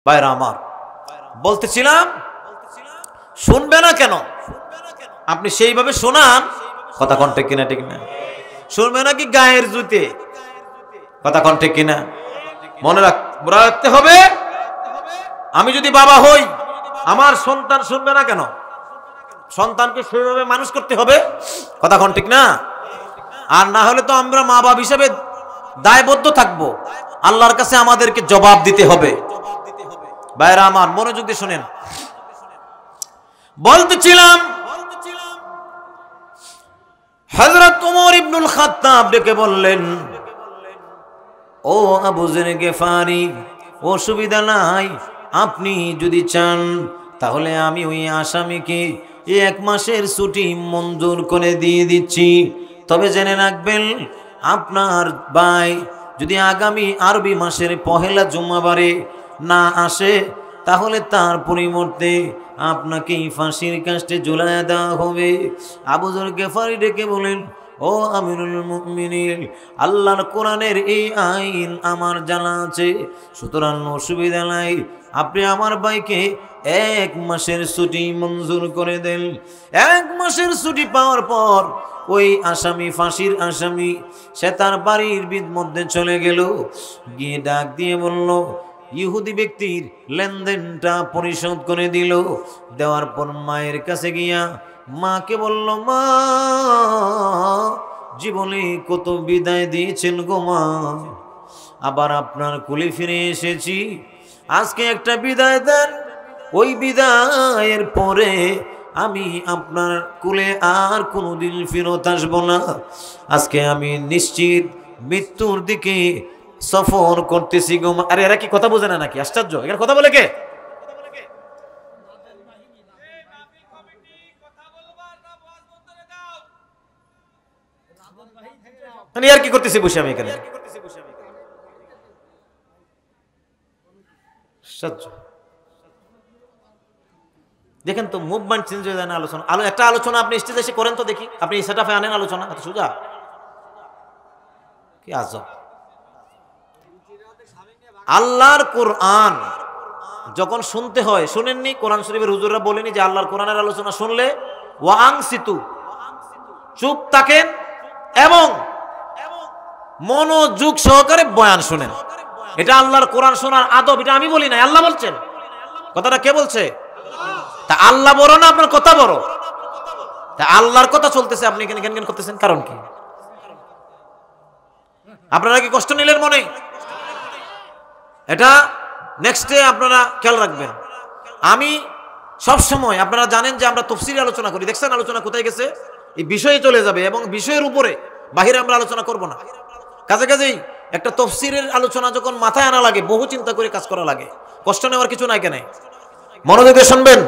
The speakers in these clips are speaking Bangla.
ভাইরা আমার, বলতেছিলাম শুনবে না কেন? আপনি সেইভাবে শোনান, কথা কোন ঠিক কিনা? ঠিক না? শুনবে নাকি গায়ের জুতে? কথা কোন ঠিক কিনা? মনে রাখতে হবে, আমি যদি বাবা হই, আমার সন্তান শুনবে না কেন? সন্তানকে সেইভাবে মানুষ করতে হবে, কথা কোন ঠিক না? আর না হলে তো আমরা মা বাবা হিসেবে দায়বদ্ধ থাকবো, আল্লাহর কাছে আমাদেরকে জবাব দিতে হবে। ভাইরা আমার, মনোযোগ দিয়ে শোনেন। বলতেছিলাম হযরত ওমর ইবনুল খাত্তাব ডেকে বললেন, ও আবু যর গিফারি, অসুবিধা নাই, আপনি যদি চান তাহলে আমি ওই আসামিকে 1 মাসের ছুটি মঞ্জুর করে দিয়ে দিচ্ছি। তবে জেনে রাখবেন, আপনার ভাই যদি আগামী আরবি মাসের পহেলা জুম্মাবারে না আসে, তাহলে তার পরিবর্তে আপনাকে ফাঁসির কাস্টে ঝুলাইয়া দেওয়া হবে। আবু যর গিফারি ডেকে বলেন, ও আমিরুল মুমিনিন, আল্লাহর কোরআনের এই আইন আমার জানা আছে, সুতরাং অসুবিধা নাই, আপনি আমার ভাইকে 1 মাসের ছুটি মঞ্জুর করে দেন। 1 মাসের ছুটি পাওয়ার পর ওই আসামি, ফাঁসির আসামি, সে তার বাড়ির মধ্যে চলে গেল, গিয়ে ডাক দিয়ে বলল, ইহুদি ব্যক্তির লেনদেনটা পরিশোধ করে দিল। দেওয়ার পর মায়ের কাছে গিয়া মাকে বলল, মা, জীবনে কত বিদায় দিয়েছেন গো মা, আবার আপনার কুলে ফিরে এসেছি, আজকে একটা বিদায় দেন, ওই বিদায়ের পরে আমি আপনার কুলে আর কোনোদিন ফেরত আসবো না। আজকে আমি নিশ্চিত মৃত্যুর দিকে সফর করতেছি গো মা। আরে এরা কি কথা বোঝে না নাকি? আশ্চর্য, এখানে কথা বলে কে? আর কি করতেছি বসে আমি এখানে? দেখেন তো, মুভমেন্ট চেঞ্জ হয়ে যায় না? আলোচনা একটা আলোচনা আপনি স্টেজে এসে করেন তো দেখি, আপনি এই সেটআপে আনেন আলোচনা, এত সোজা? কি আজব! আল্লাহর কোরআন যখন শুনতে হয়, শুনেননি? কোরআন শরীফের হুজুররা বলেনি যে আল্লাহর কোরআনের আলোচনা শুনলে ওয়াংসিতু, চুপ থাকেন এবং মনোযোগ সহকারে বয়ান শুনেন। এটা আল্লাহর কোরআন শোনার আদব, এটা আমি বলি না, আল্লাহ বলছেন। কথাটা কে বলছে? তা আল্লাহ বড় না আপনার কথা বড়? তা আল্লাহর কথা চলতেছে, আপনি এখানে জ্ঞান করতেছেন, কারণ কি? আপনারা কি কষ্ট নিলেন মনে? এটা নেক্সটে আপনারা খেয়াল রাখবেন। আমি সব সময়, আপনারা জানেন যে আমরা তাফসীরে আলোচনা করি, দেখছেন আলোচনা কোথায় গেছে? এই বিষয়ে চলে যাবে এবং বিষয়ের উপরে, বাহিরে আমরা আলোচনা করব না। কাজেই একটা তাফসীরের আলোচনা যখন মাথায় আনা লাগে, বহু চিন্তা করে কাজ করা লাগে, কষ্ট নেওয়ার কিছু নাই। কেন? মনোযোগ দিয়ে শুনবেন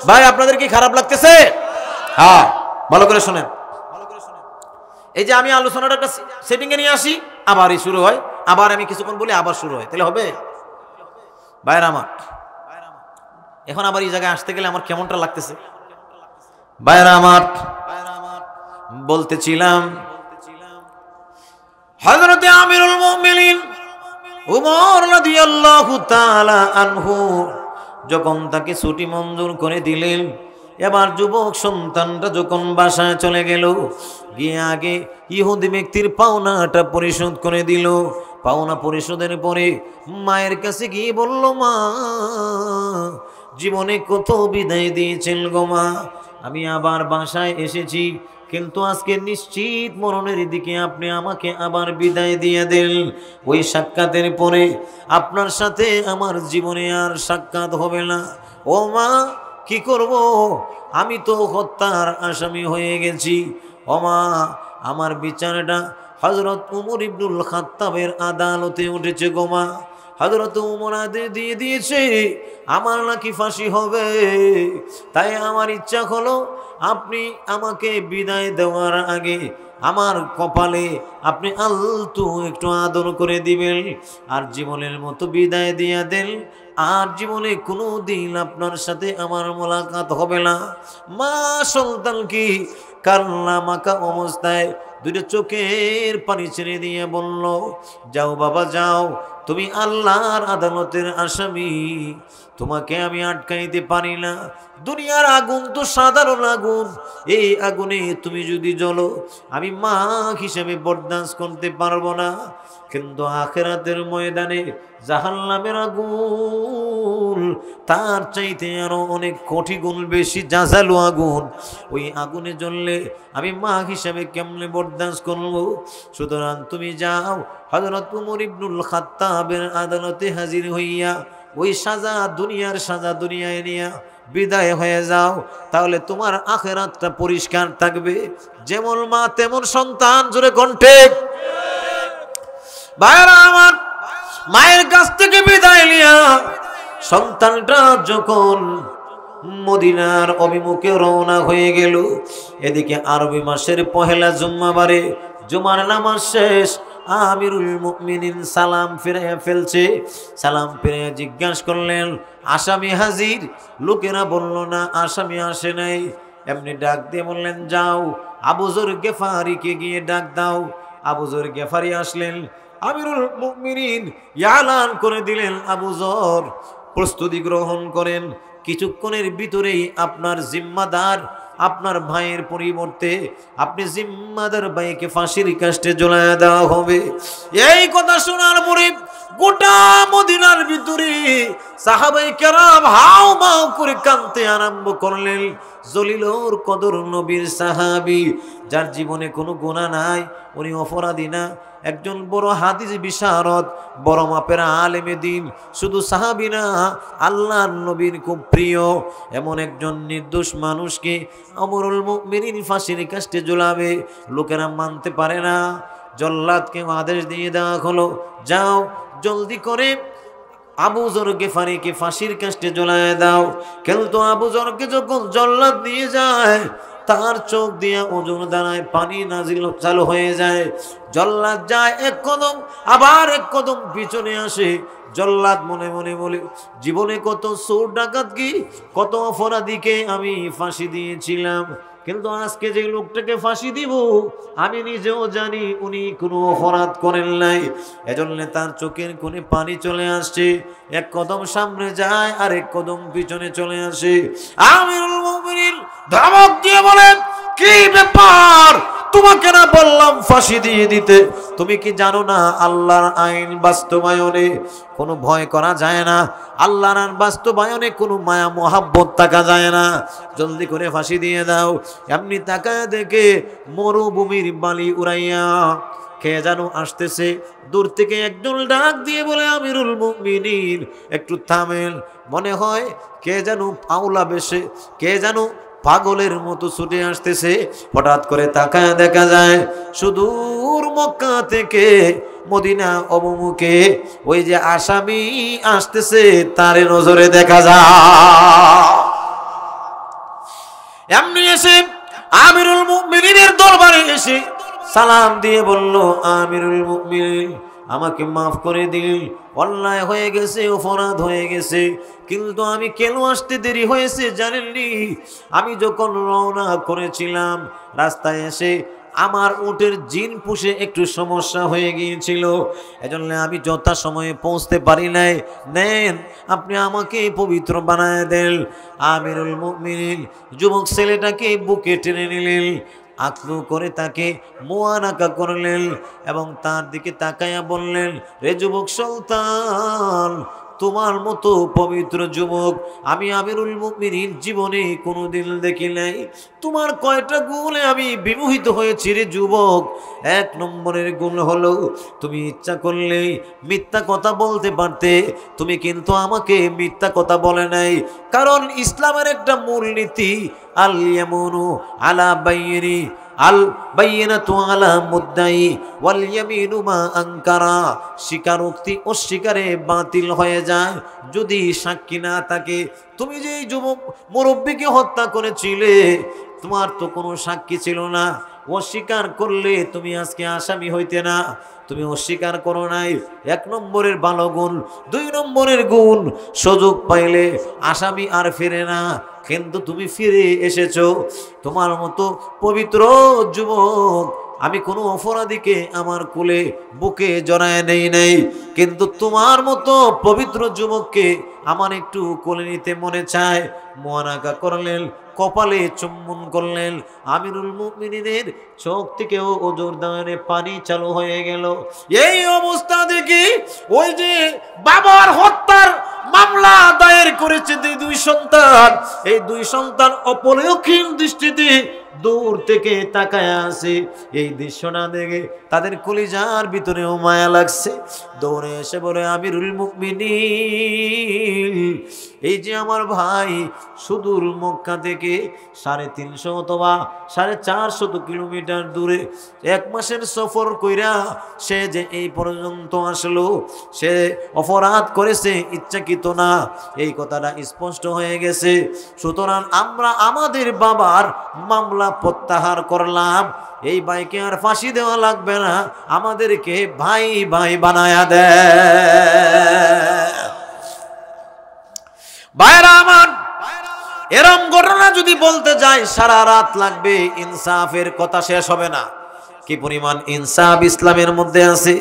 ভাই। আপনাদের কি খারাপ লাগতেছে? হ্যাঁ, ভালো করে শুনেন। এই যে আমি আলোচনাটা একটা সেটিং এ নিয়ে আসি, আবারই শুরু হয়, আবার আমি কিছুক্ষণ বলি, আবার শুরু হয়, তাহলে হবে? ভাইরা আমার, এখন আবার এই জায়গায় আসতে গেলে আমার কেমনটা লাগতেছে? ভাইরা আমার, বলতেছিলাম হযরত আমিরুল মুমিনিন ওমর রাদিয়াল্লাহু তাআলা আনহু যখন তাকে ছুটি মঞ্জুর করে দিলেন, এবার যুবক সন্তানটা যখন বাসায় চলে গেল, গিয়ে আগে ইহুদি ব্যক্তির পাওনাটা পরিশোধ করে দিল। পাওনা পরিশোধের পরে মায়ের কাছে গিয়ে বলল, মা, জীবনে কত বিদায় দিয়েছেন গো মা, আমি আবার বাসায় এসেছি, কিন্তু আজকে নিশ্চিত মরণের দিকে আপনি আমাকে আবার বিদায় দিয়ে দেন। ওই সাক্ষাতের পরে আপনার সাথে আমার জীবনে আর সাক্ষাৎ হবে না। ও মা, কি করব? আমি তো হত্যার আসামি হয়ে গেছি। ও মা, আমার বিচারটা হযরত ওমর ইবনুল খাত্তাবের আদালতে উঠেছে গো মা। হযরত ওমর আদেশ দিয়ে দিয়েছে আমার নাকি ফাঁসি হবে। তাই আমার ইচ্ছা হলো আপনি আমাকে বিদায় দেওয়ার আগে আমার কপালে আপনি আলতু একটু আদর করে দিবেন, আর জীবনের মতো বিদায় দিয়ে দেন, আর জীবনে কোনো দিন আপনার সাথে আমার মোলাকাত হবে না। মা সন্তান কি কান্না মাখা অবস্থায় দুটো চোখের পানি ছেড়ে দিয়ে বলল, যাও বাবা যাও, তুমি আল্লাহর আদালতের আসামি, তোমাকে আমি আটকাইতে পারি না। দুনিয়ার আগুন তো সাধারণ আগুন, এই আগুনে তুমি যদি জ্বলো আমি মা হিসেবে বরদাস্ত করতে পারবো না। কিন্তু আখিরাতের ময়দানে জাহান্নামের আগুন তার চাইতে আরো অনেক কোটি গুণ বেশি জাজালু আগুন। ওই আগুনে জ্বললে আমি মা হিসেবে কেমনে বরদাস্ত করবো? সুতরাং তুমি যাও, হযরত উমর ইবনুল খাত্তাবের আদালতে হাজির হইয়া ওই সাজা, দুনিয়ার সাজা দুনিয়ায় নিয়া বিদায় হয়ে যাও। তাহলে তোমার আখিরাতটা পরিষ্কার থাকবে। যেমন মা তেমন সন্তান, জোরে কণ্ঠে। ভাইরা আমার, মায়ের কাছ থেকে বিদায় নিয়া সন্তানটা যখন মদিনার অভিমুখে রওনা হয়ে গেল, এদিকে আরবি মাসের পহেলা জুম্মাবারে জুমার নামাজ শেষ, আমিরুল মুমিনিন সালাম ফিরাইয়া ফেলছে। সালাম ফিরাইয়া জিজ্ঞাসা করলেন, আসামি হাজির? লোকেরা বলল না, আসামি আসে নাই। এমনি ডাক দিয়ে বললেন, যাও আবু যর গেফারিকে গিয়ে ডাক দাও। আবু যর গেফারি আসলেন, আমিরুল মুমিনিন এলান করে দিলেন, আবু যর প্রস্তুতি গ্রহণ করেন, কিছুক্ষণের ভিতরেই আপনার জিম্মাদার, আপনার ভাইয়ের পরিবর্তে আপনি জিম্মাদার ভাইকে ফাঁসির কাস্টে ঝুলাইয়া দেওয়া হবে। এই কথা শোনার পরে গোটা মদিনার ভিতরে সাহাবায়ে কেরাম হাউ মাউ করে কাঁদতে আরম্ভ করলেন। জলিলুর কদর নবীর সাহাবী, যার জীবনে কোনো গুনাহ নাই, উনি অপরাধী না, একজন বড় হাদিস বিশারদ, বড় মাপের আলেমে দিন, শুধু সাহাবী না, আল্লাহর নবীর খুব প্রিয় এমন একজন নির্দোষ মানুষকে আমরুল মুমিনিন ফাঁসির কাস্টে ঝুলাবে। লোকেরা মানতে পারে না। জল্লাদকে আদেশ দিয়ে দেওয়া হলো, যাও জলদি করে আবু যর গেফারিকে ফাঁসির কাস্টে ঝুলায় দাও। কিন্তু আবু যরকে যখন জল্লাদ নিয়ে যায়, তার চোখ দিয়ে ওজন দাঁড়ায়, পানি নাজিল চালু হয়ে যায়। জল্লাদ যায় এক কদম, আবার এক কদম পিছনে আসে। জল্লাদ মনে মনে বলে, জীবনে কত চোর ডাকাত কি কত অপরাধীকে আমি ফাঁসি দিয়েছিলাম, কিন্তু আজকে যে লোকটাকে ফাঁসি দিব আমি নিজেও জানি উনি কোনো অপরাধ করেন নাই। এজন্য তার চোখের কোণে পানি চলে আসছে। এক কদম সামনে যায় আর এক কদম পিছনে চলে আসে। আমিরুল মুমিনিন ধমক দিয়ে বলেন, কি ব্যাপার, তোমাকে না বললাম ফাঁসি দিয়ে দিতে? তুমি কি জানো না আল্লাহর আইন বাস্তবায়নে কোনো ভয় করা যায় না, আল্লাহর আইন বাস্তবায়নে কোনো মায়া মোহাব্বত থাকা যায় না, জলদি করে ফাঁসি দিয়ে দাও। এমনি তাকায় দেখে মরুভূমির বালি উড়াইয়া কে যেন আসতেছে। দূর থেকে একজন ডাক দিয়ে বলে, আমিরুল মুমিনিন একটু থামেন, মনে হয় কে যেন পাওলা বেশে, কে যেন পাগলের মতো ছুটে আসতেছে। হঠাৎ করে তাকায় দেখা যায় সুদূর মক্কা থেকে মদিনা অভিমুখে ওই যে আসামি আসতেছে, তারে নজরে দেখা যায়। এমনি এসে আমিরুল মুমিনিনের দরবারে এসে সালাম দিয়ে বলল, আমিরুল মুমিনিন আমাকে মাফ করে দিন, অন্যায় হয়ে গেছে, অপরাধ হয়ে গেছে, কিন্তু আমি কেন আসতে দেরি হয়েছে জানেননি? আমি যখন রওনা করেছিলাম রাস্তায় এসে আমার উটের জিন পুষে একটু সমস্যা হয়ে গিয়েছিল, এজন্য আমি যথাসময়ে পৌঁছতে পারি নাই। নেন, আপনি আমাকে পবিত্র বানায় দেন। আমিরুল মুমিনিন যুবক ছেলেটাকে বুকে টেনে নিলেন, আঁকড়ু করে তাকে মুআনাকা করলেন এবং তার দিকে তাকাইয়া বললেন, রে যুবক সুলতান, তোমার মতো পবিত্র যুবক আমি আমিরুল মুমিনিন জীবনে কোনোদিন দেখি নাই। তোমার কয়টা গুণে আমি বিমোহিত হয়েছি রে যুবক। এক নম্বরের গুণ হলো তুমি ইচ্ছা করলে মিথ্যা কথা বলতে পারতে, তুমি কিন্তু আমাকে মিথ্যা কথা বলে নাই। কারণ ইসলামের একটা মূলনীতি, আল ইয়ামিনু আলা বাইয়িনি, আল বাইয়িনাতু আলা মুদ্দাই ওয়াল ইয়ামিনু মা আনকারা। স্বীকারোক্তি অস্বীকারে বাতিল হয়ে যায় যদি সাক্ষী না থাকে। তুমি যে যুবক মুরব্বীকে হত্যা করেছিলে, তোমার তো কোনো সাক্ষী ছিল না, অস্বীকার করলে তুমি আজকে আসামি হইতে না, তুমি অস্বীকার করো নাই। এক নম্বরের ভালো গুণ। দুই নম্বরের গুণ, সুযোগ পাইলে আসামি আর ফিরে না, কিন্তু তুমি ফিরে এসেছো। তোমার মতো পবিত্র যুবক আমি কোনো অপরাধীকে আমার কোলে বুকে জড়ায় নেই নাই, কিন্তু তোমার মতো পবিত্র যুবককে আমার একটু কোলে নিতে মনে চায়। মুআনাকা করলেন, কপালে চুম্বন করলেন। আমিরুল মুমিনিনের চোখ থেকেও ওজর দাঁড়ে পানি চালু হয়ে গেল। এই অবস্থা দেখি ওই যে বাবার হত্যার মামলা দায়ের করেছে দুই সন্তান, এই দুই সন্তান অপলক্ষীন দৃষ্টিতে দূর থেকে তাকায় আছে। এই দৃশ্যটা দেখে তাদের কলিজার ভিতরেও মায়া লাগছে। দৌড়ে এসে বলে, আমিরুল মুমিনিন, এই যে আমার ভাই সুদূর মক্কা থেকে 350 অথবা 450 কিলোমিটার দূরে 1 মাসের সফর কইরা সে যে এই পর্যন্ত আসলো, সে অপরাধ করেছে ইচ্ছাকৃত না, এই কথাটা স্পষ্ট হয়ে গেছে। সুতরাং আমরা আমাদের বাবার মামলা প্রত্যাহার করলাম। এই ভাইকে আর ফাঁসি দেওয়া লাগবে না, আমাদেরকে ভাই ভাই বানায়া দেয়। ভাইরা আমার, এরম ঘটনা যদি বলতে যাই সারা রাত লাগবে, ইনসাফের কথা শেষ হবে না। কি পরিমাণ ইনসাফ ইসলামের মধ্যে আছে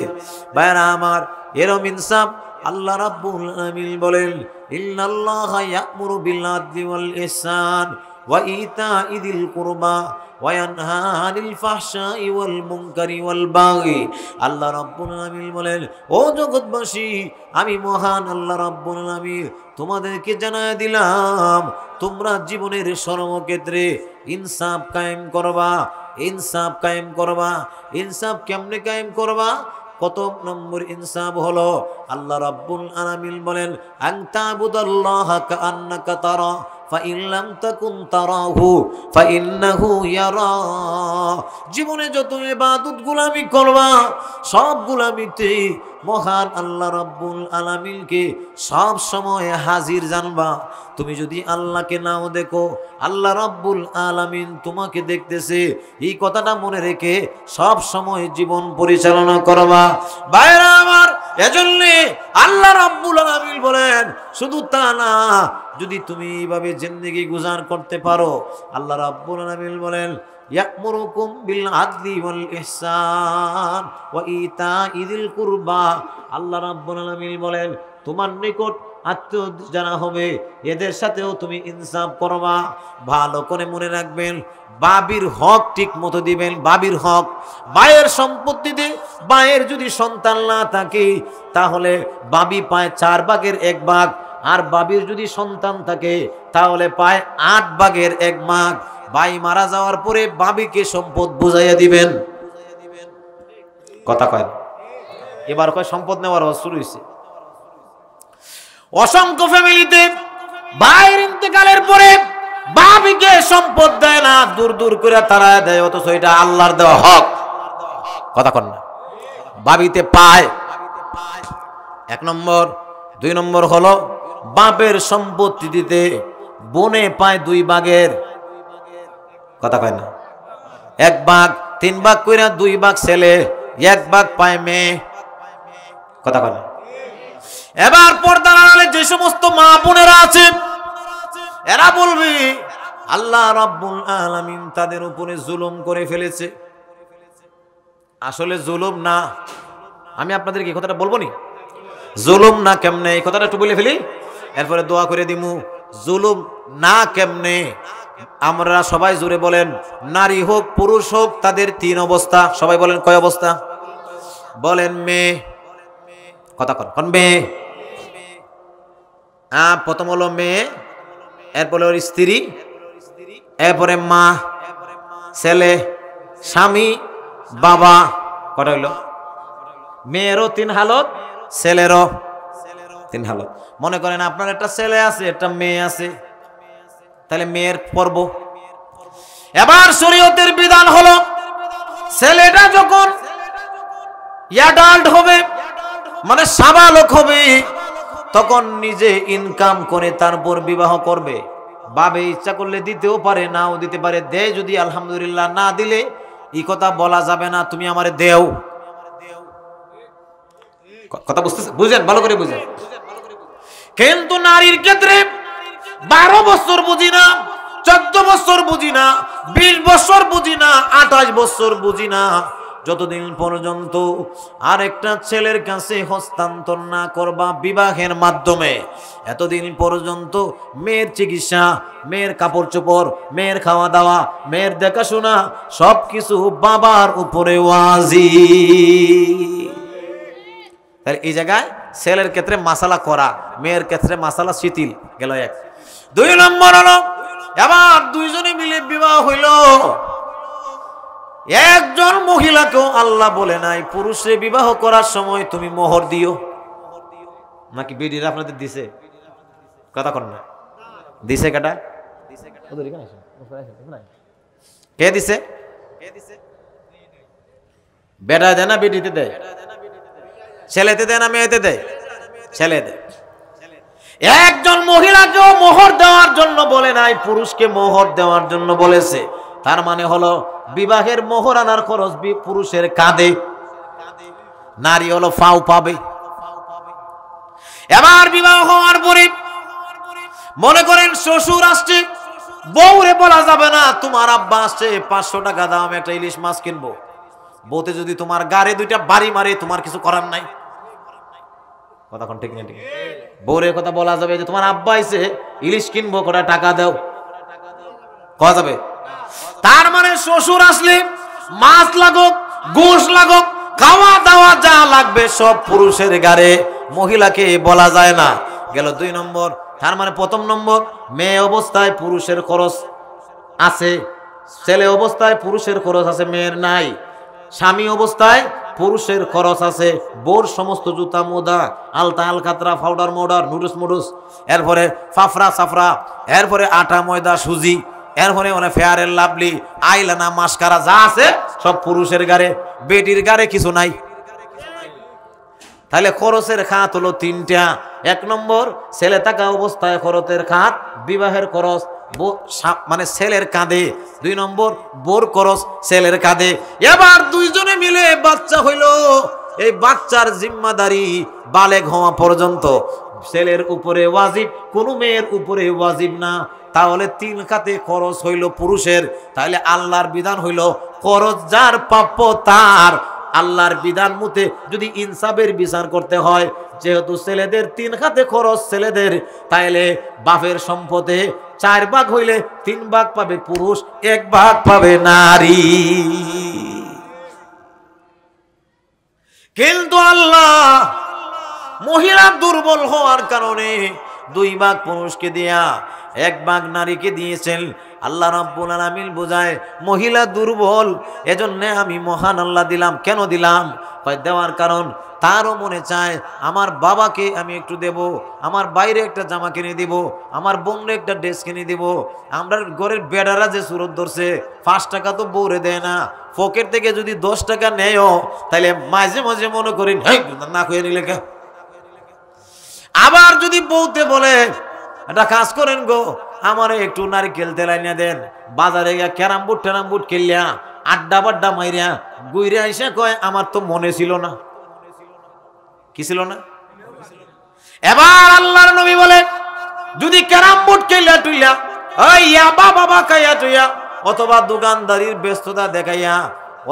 ভাইরা আমার। এরম ইনসাফ আল্লাহ রাব্বুল আলামিন বলেন, ইন্নাল্লাহা ইয়া'মুরু বিল আদলি ওয়াল ইহসান ওয়া ইতা'i যিল কুরবা ওয়া ইয়ানহা আনিল ফাহশাই ওয়াল মুনকারি ওয়াল বাগি। আল্লাহ রাব্বুল আলামিন বলেন, ও জগৎবাসী, আমি মহান আল্লাহ রাব্বুল আলামিন তোমাদেরকে জানায় দিলাম, তোমরা জীবনের সর্বক্ষেত্রে ইনসাফ কায়েম করবা। ইনসাফ কায়েম করবা। ইনসাফ কেমনে কায়েম করবা? কত নম্বর ইনসাফ হলো? আল্লাহ রাব্বুল আলামিন বলেন, আনতাবুদাল্লাহা কাআন্নাকা তারা ফাইন লাম তাকুন তারাহু ফাইন্নাহু ইয়ারা। জীবনে যত ইবাদত গুলামি করবা, সব গুলামিতে মহান আল্লাহ রাব্বুল আলামিনকে সব সময় হাজির জানবা। তুমি যদি আল্লাহকে নাও দেখো, আল্লাহ রাব্বুল আলামিন তোমাকে দেখতেছে। এই কথাটা মনে রেখে সব সময় জীবন পরিচালনা করবা। ভাইরা আমার, এজন্য আল্লাহ রাব্বুল আলামিন বলেন, শুধু তা না, যদি তুমি এইভাবে জিন্দেগি গুজার করতে পারো, আল্লাহ রাব্বুল আলামিন বলেন, ইয়া'মুরুকুম বিল আদলি ওয়াল ইহসান ওয়া ইতা'i যিল কুরবা। আল্লাহ রাব্বুল আলামিন বলেন, তোমার নিকট আত্মীয় যারা হবে এদের সাথেও তুমি ইনসাফ করবা। ভালো করে মনে রাখবেন, বাবির হক ঠিক মতো দিবেন। বাবির হক, ভাইয়ের সম্পত্তিতে ভাইয়ের যদি সন্তান না থাকে তাহলে বাবি পায় 4 ভাগের 1 ভাগ, আর বাবির যদি সন্তান থাকে তাহলে পায় 8 ভাগের 1 ভাগ। ভাই মারা যাওয়ার পরে বাবিকে সম্পদ বুঝাইয়া দিবেন। কথা কয়, এবার কয় সম্পদ নেওয়ার শুরু হয়েছে। অসংখ্য ফ্যামিলিতে ভাইয়ের ইন্তেকালের পরে বাবিকে সম্পদ দেয় না, দূর দূর করে তারা দেয়, অথচ এটা আল্লাহর দেওয়া হক। কথা কন না, বাবিতে পায় 1 নম্বর। 2 নম্বর হলো বাপের সম্পত্তি দিতে বোনে পায় 2 ভাগের। কথা কয় না, 1 ভাগ 3 ভাগ কইরা 2 ভাগ ছেলে, 1 ভাগ পায় মেয়ে। কথা কয় না। এবার পর্দার আড়ালে যে সমস্ত মা বোনেরা আছে এরা বলবে, আল্লাহ রাব্বুল আলামিন তাদের উপরে জুলুম করে ফেলেছে। আসলে জুলুম না। আমি আপনাদেরকে এই কথাটা বলবো নি, জুলুম না কেমনে, এই কথাটা একটু বলে ফেলি, এরপরে দোয়া করে দিমু। জুলুম না কেমনে? আমরা সবাই জোরে বলেন, নারী হোক পুরুষ হোক তাদের 3 অবস্থা। সবাই বলেন, কয় অবস্থা? বলেন মেয়ে। কথা কন, মেয়ে। প্রথম হলো মেয়ে, এরপরে ওর স্ত্রী, এরপরে মা, ছেলে, স্বামী, বাবা। কটা হইল? মেয়েরও 3 হালত, ছেলেরও 3 হালত। মনে করেন আপনার একটা ছেলে আছে, একটা মেয়ে আছে, তাহলে মেয়ের পর্ব। এবার শরীয়তের বিধান হলো, ছেলেটা যখন অ্যাডাল্ট হবে, মানে সাবালক হবে, তখন নিজে ইনকাম করে তারপর বিবাহ করবে। বাবে ইচ্ছা করলে দিতেও পারে, নাও দিতে পারে। দেয় যদি আলহামদুলিল্লাহ, না দিলে এই কথা বলা যাবে না তুমি আমারে দেও। কথা বুঝেন, ভালো করে বুঝেন। কিন্তু নারীর ক্ষেত্রে 12 বছর বুঝি না, 14 বছর বুঝি না, 20 বছর বুঝি না, 28 বছর বুঝি না, যতদিন পর্যন্ত আরেকটা ছেলের কাছে হস্তান্তর না করবা বিবাহের মাধ্যমে, এতদিন পর্যন্ত মেয়ের চিকিৎসা, মেয়ের কাপড় চোপড়, মেয়ের খাওয়া দাওয়া, মেয়ের দেখাশোনা সবকিছু বাবার উপরে ওয়াজিব। তাহলে এই জায়গায় ছেলের ক্ষেত্রে মাসালা করা, মেয়ের ক্ষেত্রে মাসালা শিথিল গেল এক। 2 নম্বর হলো এবার দুইজনে মিলে বিবাহ হইল। একজন মহিলাকেও আল্লাহ বলে নাই পুরুষে বিবাহ করার সময় তুমি মোহর দিও, নাকি বিডিরা আপনাদের দিছে? কথা কর না, দিছে কেটা? কে দিছে? বেটা দেয় না বেটিতে দেয়? ছেলেতে দেয় না মেয়েতে দেয়? ছেলে দেয়। একজন মহিলাকেও মোহর দেওয়ার জন্য বলে নাই, পুরুষকে মোহর দেওয়ার জন্য বলেছে। তার মানে হলো বিবাহের মোহর আনার খরচ পুরুষের কাঁধে, নারী হলো ফাও পাবে। এবার বিবাহ হওয়ার পরে মনে করেন শ্বশুর আসছে, বউরে বলা যাবে না তোমার আব্বা আসছে 500 টাকা দাও আমি একটা ইলিশ মাছ কিনবো। বউতে যদি তোমার গাড়ে 2টা বাড়ি মারে তোমার কিছু করার নাই। কথা কোন ঠিক না? ঠিক বউরে কথা বলা যাবে যে তোমার আব্বা আইছে ইলিশ কিনবো, কটা টাকা দাও, কওয়া যাবে? তার মানে শ্বশুর আসলে মাছ লাগুক, গোশ লাগুক, খাওয়া দাওয়া যা লাগবে সব পুরুষের গাড়ে, মহিলাকে বলা যায় না। গেল 2 নম্বর। তার মানে প্রথম নম্বর, মেয়ে অবস্থায় পুরুষের খরচ আছে, ছেলে অবস্থায় পুরুষের খরচ আছে, মেয়ের নাই। স্বামী অবস্থায় পুরুষের খরচ আছে, বোর সমস্ত জুতা মোদা, আলতা আলকাতরা, পাউডার মাউডার, নুডলস মুডলস, এরপরে ফাফরা সাফরা, এরপরে আটা ময়দা সুজি, এরপরে মানে ফেয়ারের লাভলি, আইলানা মাস্কারা যা আছে সব পুরুষের গাড়ে, বেটির গাড়ে কিছু নাই। তাহলে খরচের খাত হলো 3টা। 1 নম্বর ছেলে থাকা অবস্থায় খরচের খাত, বিবাহের খরচ মানে ছেলের কাঁধে। 2 নম্বর বোর খরচ ছেলের কাঁধে। এবার দুইজনে মিলে বাচ্চা হইল, এই বাচ্চার জিম্মাদারি বালেগ হওয়া পর্যন্ত ছেলের উপরে ওয়াজিব, কোনো মেয়ের উপরে ওয়াজিব না। তাহলে 3 খাতে খরচ হইল পুরুষের। তাহলে আল্লাহর বিধান হইল খরচ যার প্রাপ্য তার। আল্লাহর বিধান মতে যদি ইনসাফের বিচার করতে হয়, যেহেতু ছেলেদের 3 খাতে খরচ ছেলেদের, তাইলে বাপের সম্পদে 4 ভাগ হইলে 3 ভাগ পাবে পুরুষ, 1 ভাগ পাবে নারী। কিন্তু আল্লাহ মহিলা দুর্বল হওয়ার কারণে 2 ভাগ পুরুষকে দিয়া 1 ভাগ নারীকে দিয়েছেন। আল্লাহ রাব্বুল আলামিন বোঝায় মহিলা দুর্বল, এজন্য আমি মহান আল্লাহ দিলাম। কেন দিলাম? কয় দেওয়ার কারণ তারও মনে চায় আমার বাবাকে আমি একটু দেব, আমার বাইরে একটা জামা কিনে দিব, আমার বোনরে একটা ড্রেস কিনে দিব। আমরা ঘরের বেড়ারা যে সুরত ধরছে 5 টাকা তো বউরে দেয় না, পকেট থেকে যদি 10 টাকা নেয়ও তাহলে মাঝে মাঝে মনে করি না কয়ে নিলে কে। আবার যদি বউতে বলে একটা কাজ করেন গো, আমার একটু নারকেল তেল আইনা দেন, বাজারে গিয়া ক্যারাম বোর্ড খেলিয়া আড্ডা বাড্ডা মাইরা গুইরে আইসা কয় আমার তো মনে ছিল না। কি ছিল না? এবার আল্লাহর নবী বলে যদি ক্যারাম বোর্ড খেলিয়া টুইলা ইয়া বাবা খাইয়া টুইয়া, অথবা দোকানদারির ব্যস্ততা দেখাইয়া,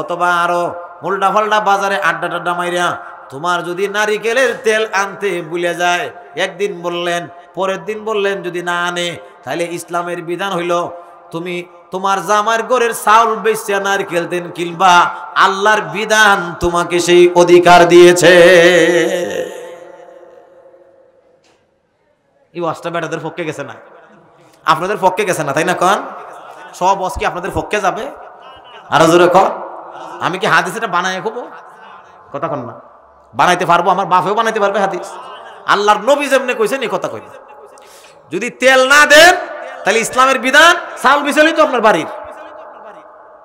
অথবা আরো উল্টা ফাল্টা বাজারে আড্ডা টাড্ডা মাইরা তোমার যদি নারিকেলের তেল আনতে ভুলে যায়, একদিন বললেন, পরের দিন বললেন, যদি না আনে, তাহলে ইসলামের বিধান হইল তুমি তোমার জামার ঘরের চাউল বেচা নারকেল তেল কিনবা। আল্লাহর বিধান তোমাকে সেই অধিকার দিয়েছে। এই ওয়াজটা বেটাদের পক্ষে গেছে না, আপনাদের পক্ষে গেছে না, তাই না? কন সব ওয়াজ কি আপনাদের পক্ষে যাবে? আরো জোরে কন। আমি কি হাদিস এটা বানায় খাবো? কথা কন না। বানাইতে পারবো, আমার বাপেও বানাইতে পারবে হাদিস। আল্লাহর নবী যেমনি কইছেন এই কথা কই। যদি তেল না দেন তাহলে ইসলামের বিধান চাউল বিছালেই তো আপনার বাড়ির।